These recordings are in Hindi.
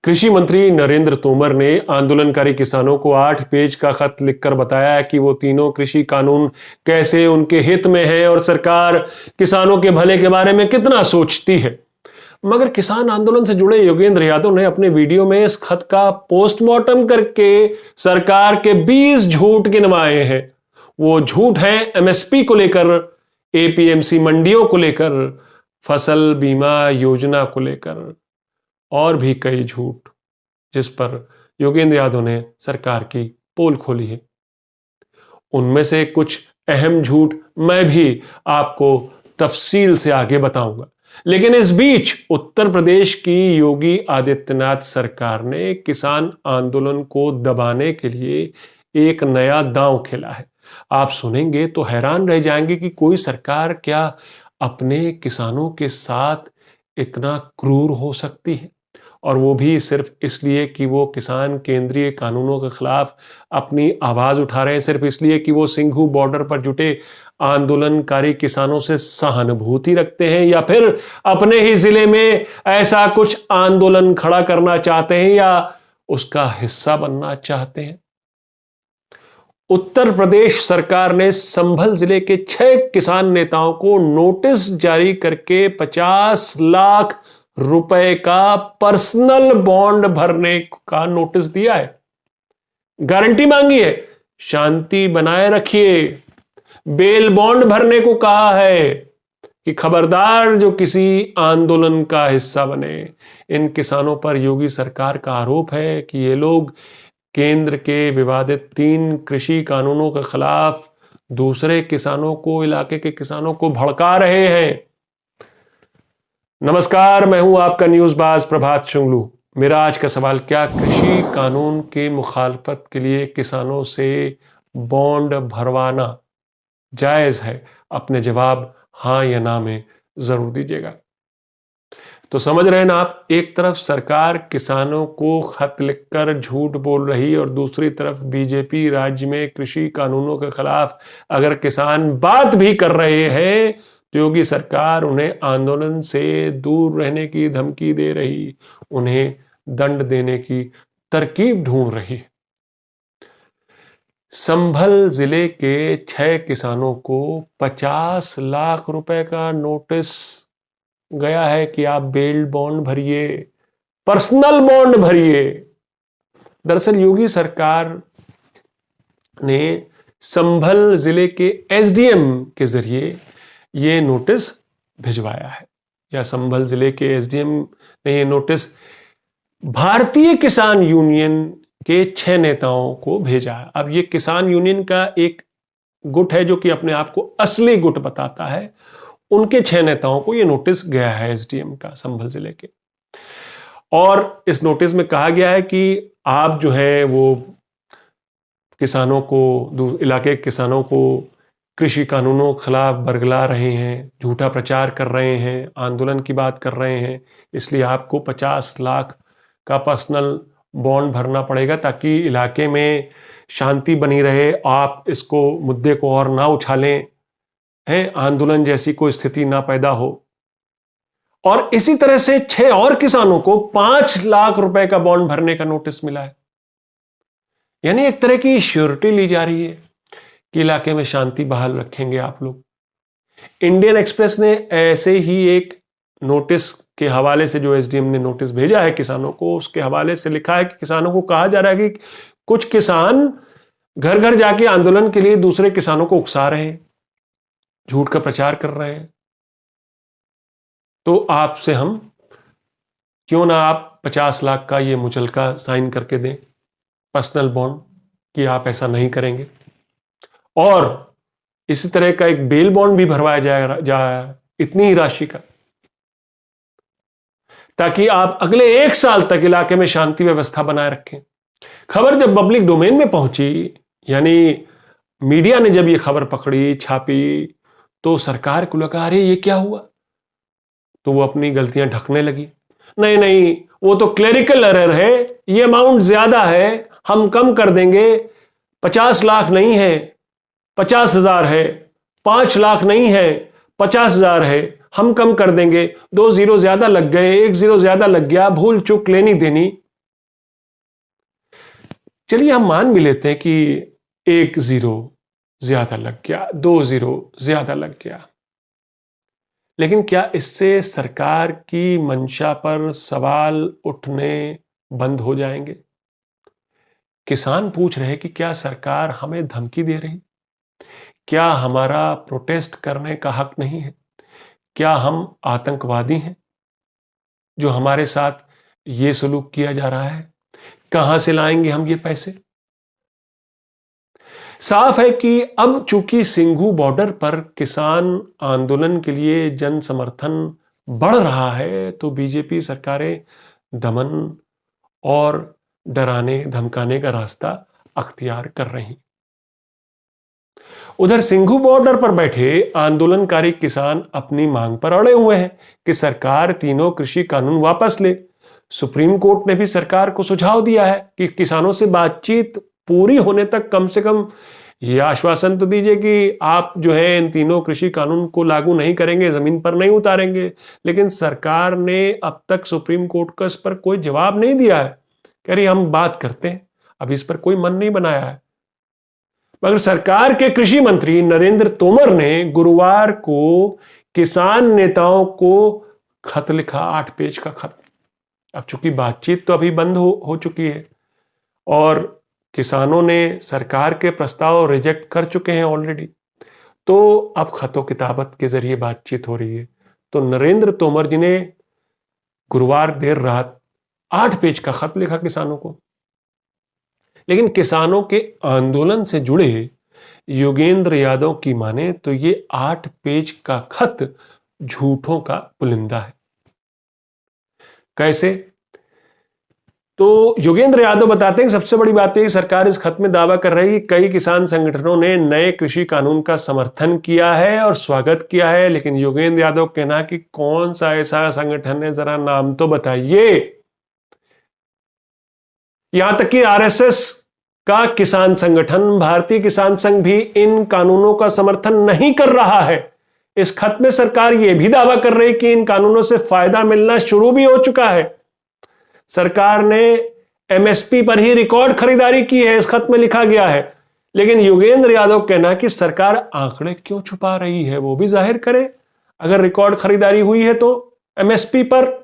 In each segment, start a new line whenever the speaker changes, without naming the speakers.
कृषि मंत्री नरेंद्र तोमर ने आंदोलनकारी किसानों को 8 पेज का खत लिखकर बताया कि वो तीनों कृषि कानून कैसे उनके हित में हैं और सरकार किसानों के भले के बारे में कितना सोचती है। मगर किसान आंदोलन से जुड़े योगेंद्र यादव ने अपने वीडियो में इस खत का पोस्टमार्टम करके सरकार के 20 झूठ गिनवाए हैं। वो झूठ हैं एमएसपी को लेकर, एपीएमसी मंडियों को लेकर, फसल बीमा योजना को लेकर और भी कई झूठ जिस पर योगेंद्र यादव ने सरकार की पोल खोली है। उनमें से कुछ अहम झूठ मैं भी आपको तफसील से आगे बताऊंगा। लेकिन इस बीच उत्तर प्रदेश की योगी आदित्यनाथ सरकार ने किसान आंदोलन को दबाने के लिए एक नया दांव खेला है। आप सुनेंगे तो हैरान रह जाएंगे कि कोई सरकार क्या अपने किसानों के साथ इतना क्रूर हो सकती है, और वो भी सिर्फ इसलिए कि वो किसान केंद्रीय कानूनों के खिलाफ अपनी आवाज उठा रहे हैं, सिर्फ इसलिए कि वो सिंघू बॉर्डर पर जुटे आंदोलनकारी किसानों से सहानुभूति रखते हैं, या फिर अपने ही जिले में ऐसा कुछ आंदोलन खड़ा करना चाहते हैं या उसका हिस्सा बनना चाहते हैं। उत्तर प्रदेश सरकार ने संभल जिले के 6 किसान नेताओं को नोटिस जारी करके 50 लाख रुपए का पर्सनल बॉन्ड भरने का नोटिस दिया है। गारंटी मांगी है, शांति बनाए रखिए। बेल बॉन्ड भरने को कहा है कि खबरदार जो किसी आंदोलन का हिस्सा बने। इन किसानों पर योगी सरकार का आरोप है कि ये लोग केंद्र के विवादित 3 कृषि कानूनों के खिलाफ दूसरे किसानों को, इलाके के किसानों को भड़का रहे हैं। नमस्कार, मैं हूं आपका न्यूज़बाज प्रभात शुंगलू। मेरा आज का सवाल, क्या कृषि कानून की मुखालफत के लिए किसानों से बॉन्ड भरवाना जायज है? अपने जवाब हां या ना में जरूर दीजिएगा। तो समझ रहे हैं ना आप, एक तरफ सरकार किसानों को खत लिखकर झूठ बोल रही और दूसरी तरफ बीजेपी राज्य में कृषि कानूनों के खिलाफ अगर किसान बात भी कर रहे हैं तो योगी सरकार उन्हें आंदोलन से दूर रहने की धमकी दे रही, उन्हें दंड देने की तरकीब ढूंढ रही। संभल जिले के 6 किसानों को 50 लाख रुपए का नोटिस गया है कि आप बेल बॉन्ड भरिए, पर्सनल बॉन्ड भरिए। दरअसल योगी सरकार ने संभल जिले के एसडीएम के जरिए ये नोटिस भिजवाया है, या संभल जिले के एसडीएम ने ये नोटिस भारतीय किसान यूनियन के 6 नेताओं को भेजा है। अब ये किसान यूनियन का एक गुट है जो कि अपने आप को असली गुट बताता है। उनके 6 नेताओं को ये नोटिस गया है एसडीएम का, संभल जिले के। और इस नोटिस में कहा गया है कि आप जो है वो किसानों को, इलाके के किसानों को कृषि कानूनों के खिलाफ बरगला रहे हैं, झूठा प्रचार कर रहे हैं, आंदोलन की बात कर रहे हैं, इसलिए आपको 50 लाख का पर्सनल बॉन्ड भरना पड़ेगा ताकि इलाके में शांति बनी रहे, आप इसको मुद्दे को और ना उछालें, हैं, आंदोलन जैसी कोई स्थिति ना पैदा हो। और इसी तरह से 6 और किसानों को 5 लाख रुपए का बॉन्ड भरने का नोटिस मिला है। यानी एक तरह की श्योरिटी ली जा रही है कि इलाके में शांति बहाल रखेंगे आप लोग। इंडियन एक्सप्रेस ने ऐसे ही एक नोटिस के हवाले से, जो एसडीएम ने नोटिस भेजा है किसानों को, उसके हवाले से लिखा है कि किसानों को कहा जा रहा है कि कुछ किसान घर घर जाके आंदोलन के लिए दूसरे किसानों को उकसा रहे हैं, झूठ का प्रचार कर रहे हैं। तो आपसे हम क्यों ना आप 50 लाख का ये मुचलका साइन करके दें, पर्सनल बॉन्ड, कि आप ऐसा नहीं करेंगे। और इसी तरह का एक बेल बॉन्ड भी भरवाया जाए इतनी ही राशि का, ताकि आप अगले 1 साल तक इलाके में शांति व्यवस्था बनाए रखें। खबर जब पब्लिक डोमेन में पहुंची, यानी मीडिया ने जब ये खबर पकड़ी, छापी, तो सरकार को लगा अरे ये क्या हुआ, तो वो अपनी गलतियां ढकने लगी। नहीं, वो तो क्लेरिकल एरर है, ये अमाउंट ज्यादा है, हम कम कर देंगे, 50 लाख नहीं है 50,000 है, 5 लाख नहीं है 50,000 है, हम कम कर देंगे। 2 जीरो ज्यादा लग गए, 1 जीरो ज्यादा लग गया, भूल चूक लेनी देनी, चलिए हम मान भी लेते हैं कि 1 जीरो ज्यादा लग गया, 2 जीरो ज्यादा लग गया, लेकिन क्या इससे सरकार की मंशा पर सवाल उठने बंद हो जाएंगे? किसान पूछ रहे कि क्या सरकार हमें धमकी दे रही? क्या हमारा प्रोटेस्ट करने का हक नहीं है? क्या हम आतंकवादी हैं जो हमारे साथ ये सलूक किया जा रहा है? कहां से लाएंगे हम ये पैसे? साफ है कि अब चूंकि सिंघू बॉर्डर पर किसान आंदोलन के लिए जन समर्थन बढ़ रहा है, तो बीजेपी सरकारें दमन और डराने धमकाने का रास्ता अख्तियार कर रही। उधर सिंघू बॉर्डर पर बैठे आंदोलनकारी किसान अपनी मांग पर अड़े हुए हैं कि सरकार तीनों कृषि कानून वापस ले। सुप्रीम कोर्ट ने भी सरकार को सुझाव दिया है कि किसानों से बातचीत पूरी होने तक कम से कम यह आश्वासन तो दीजिए कि आप जो है इन तीनों कृषि कानून को लागू नहीं करेंगे, जमीन पर नहीं उतारेंगे। लेकिन सरकार ने अब तक सुप्रीम कोर्ट का इस पर कोई जवाब नहीं दिया है। कह रही हम बात करते हैं, अभी इस पर कोई मन नहीं बनाया है। मगर सरकार के कृषि मंत्री नरेंद्र तोमर ने गुरुवार को किसान नेताओं को खत लिखा, 8 पेज का खत। अब चूंकि बातचीत तो अभी बंद हो चुकी है और किसानों ने सरकार के प्रस्ताव रिजेक्ट कर चुके हैं ऑलरेडी, तो अब खतों किताबत के जरिए बातचीत हो रही है। तो नरेंद्र तोमर जी ने गुरुवार देर रात 8 पेज का खत लिखा किसानों को। लेकिन किसानों के आंदोलन से जुड़े योगेंद्र यादव की माने तो ये 8 पेज का खत झूठों का पुलिंदा है। कैसे? तो योगेंद्र यादव बताते हैं कि सबसे बड़ी बात है कि सरकार इस खत में दावा कर रही है कि कई किसान संगठनों ने नए कृषि कानून का समर्थन किया है और स्वागत किया है। लेकिन योगेंद्र यादव कहना कि कौन सा ऐसा संगठन है, जरा नाम तो बताइए। यहां तक कि आरएसएस का किसान संगठन भारतीय किसान संघ भी इन कानूनों का समर्थन नहीं कर रहा है। इस खत में सरकार यह भी दावा कर रही है कि इन कानूनों से फायदा मिलना शुरू भी हो चुका है। सरकार ने एमएसपी पर ही रिकॉर्ड खरीदारी की है, इस खत में लिखा गया है। लेकिन योगेंद्र यादव कहना कि सरकार आंकड़े क्यों छुपा रही है, वो भी जाहिर करे। अगर रिकॉर्ड खरीदारी हुई है तो एमएसपी पर।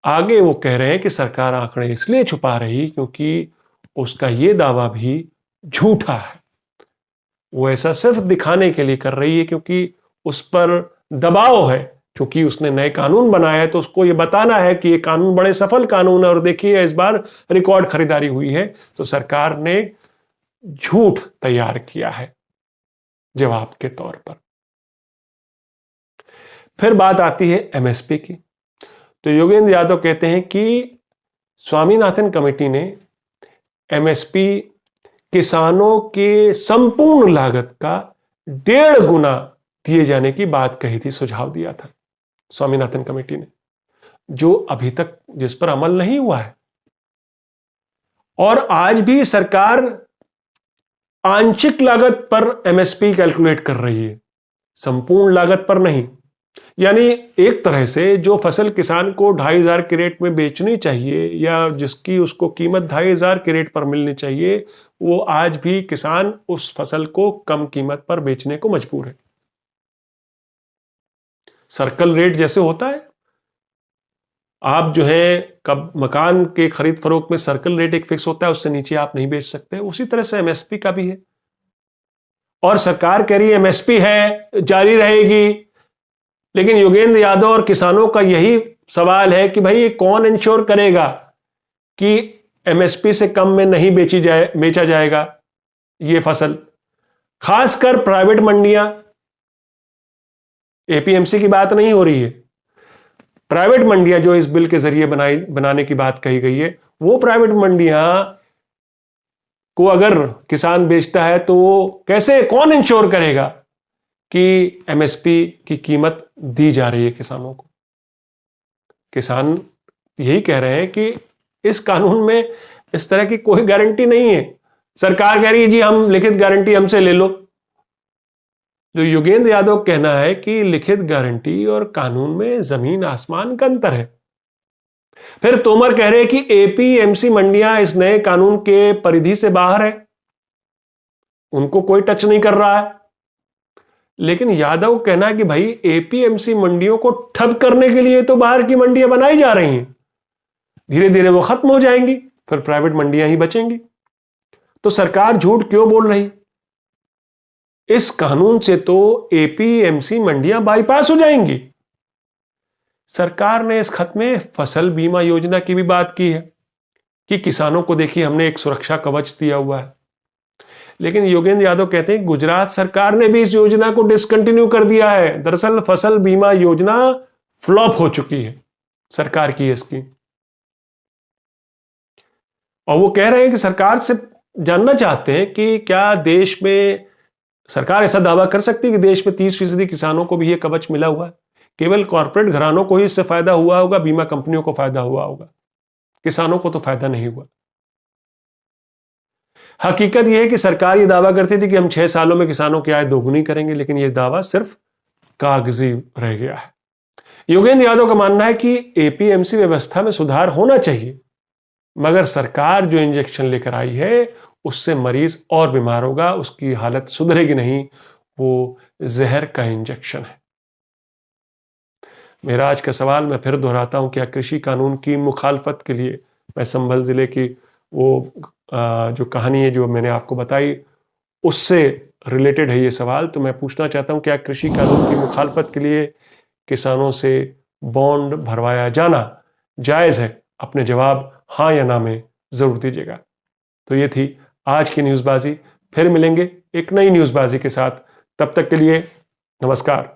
आगे वो कह रहे हैं कि सरकार आंकड़े इसलिए छुपा रही क्योंकि उसका यह दावा भी झूठा है। वो ऐसा सिर्फ दिखाने के लिए कर रही है क्योंकि उस पर दबाव है। क्योंकि उसने नए कानून बनाए हैं तो उसको ये बताना है कि ये कानून बड़े सफल कानून है और देखिए इस बार रिकॉर्ड खरीदारी हुई है। तो सरकार ने झूठ तैयार किया है जवाब के तौर पर। फिर बात आती है एमएसपी की। तो योगेंद्र यादव कहते हैं कि स्वामीनाथन कमेटी ने एमएसपी किसानों के संपूर्ण लागत का 1.5 गुना दिए जाने की बात कही थी, सुझाव दिया था स्वामीनाथन कमेटी ने, जो अभी तक जिस पर अमल नहीं हुआ है। और आज भी सरकार आंशिक लागत पर एमएसपी कैलकुलेट कर रही है, संपूर्ण लागत पर नहीं। यानी एक तरह से जो फसल किसान को 2,500 के रेट में बेचनी चाहिए या जिसकी उसको कीमत 2,500 के रेट पर मिलनी चाहिए, वो आज भी किसान उस फसल को कम कीमत पर बेचने को मजबूर है। सर्कल रेट जैसे होता है, आप जो है कब मकान के खरीद फरोख्त में सर्कल रेट एक फिक्स होता है, उससे नीचे आप नहीं बेच सकते। उसी तरह से एमएसपी का भी है। और सरकार कह रही है एमएसपी है, जारी रहेगी। लेकिन योगेंद्र यादव और किसानों का यही सवाल है कि भाई कौन इंश्योर करेगा कि एमएसपी से कम में नहीं बेचा जाएगा ये फसल। खासकर प्राइवेट मंडियां, एपीएमसी की बात नहीं हो रही है। प्राइवेट मंडियां जो इस बिल के जरिए बनाने की बात कही गई है, वो प्राइवेट मंडियां को अगर किसान बेचता है तो वो कैसे, कौन इंश्योर करेगा कि एमएसपी की कीमत दी जा रही है किसानों को? किसान यही कह रहे हैं कि इस कानून में इस तरह की कोई गारंटी नहीं है। सरकार कह रही है जी हम लिखित गारंटी हमसे ले लो। जो योगेंद्र यादव कहना है कि लिखित गारंटी और कानून में जमीन आसमान का अंतर है। फिर तोमर कह रहे हैं कि एपीएमसी मंडियां इस नए कानून के परिधि से बाहर है, उनको कोई टच नहीं कर रहा है। लेकिन यादव कहना है कि भाई एपीएमसी मंडियों को ठप करने के लिए तो बाहर की मंडियां बनाई जा रही हैं, धीरे धीरे वो खत्म हो जाएंगी, फिर प्राइवेट मंडियां ही बचेंगी। तो सरकार झूठ क्यों बोल रही? इस कानून से तो एपीएमसी मंडियां बाईपास हो जाएंगी। सरकार ने इस खत में फसल बीमा योजना की भी बात की है कि किसानों को देखिए हमने एक सुरक्षा कवच दिया हुआ है। लेकिन योगेंद्र यादव कहते हैं गुजरात सरकार ने भी इस योजना को डिसकंटिन्यू कर दिया है। दरअसल फसल बीमा योजना फ्लॉप हो चुकी है सरकार की इसकी। और वो कह रहे हैं कि सरकार से जानना चाहते हैं कि क्या देश में सरकार ऐसा दावा कर सकती है कि देश में 30% किसानों को भी यह कवच मिला हुआ है? केवल कॉर्पोरेट घरानों को ही इससे फायदा हुआ होगा, बीमा कंपनियों को फायदा हुआ होगा, किसानों को तो फायदा नहीं हुआ। हकीकत यह है कि सरकार यह दावा करती थी कि हम 6 सालों में किसानों की आय दोगुनी करेंगे, लेकिन यह दावा सिर्फ कागजी रह गया है। योगेंद्र यादव का मानना है कि एपीएमसी व्यवस्था में सुधार होना चाहिए, मगर सरकार जो इंजेक्शन लेकर आई है उससे मरीज और बीमार होगा, उसकी हालत सुधरेगी नहीं, वो जहर का इंजेक्शन है। मेरा आज का सवाल मैं फिर दोहराता हूं, क्या कृषि कानून की मुखालफत के लिए, मैं संभल जिले की वो जो कहानी है जो मैंने आपको बताई उससे रिलेटेड है ये सवाल, तो मैं पूछना चाहता हूं क्या कृषि कानून की मुखालफत के लिए किसानों से बॉन्ड भरवाया जाना जायज है? अपने जवाब हाँ या ना में जरूर दीजिएगा। तो ये थी आज की न्यूज़बाजी। फिर मिलेंगे एक नई न्यूज़बाजी के साथ, तब तक के लिए नमस्कार।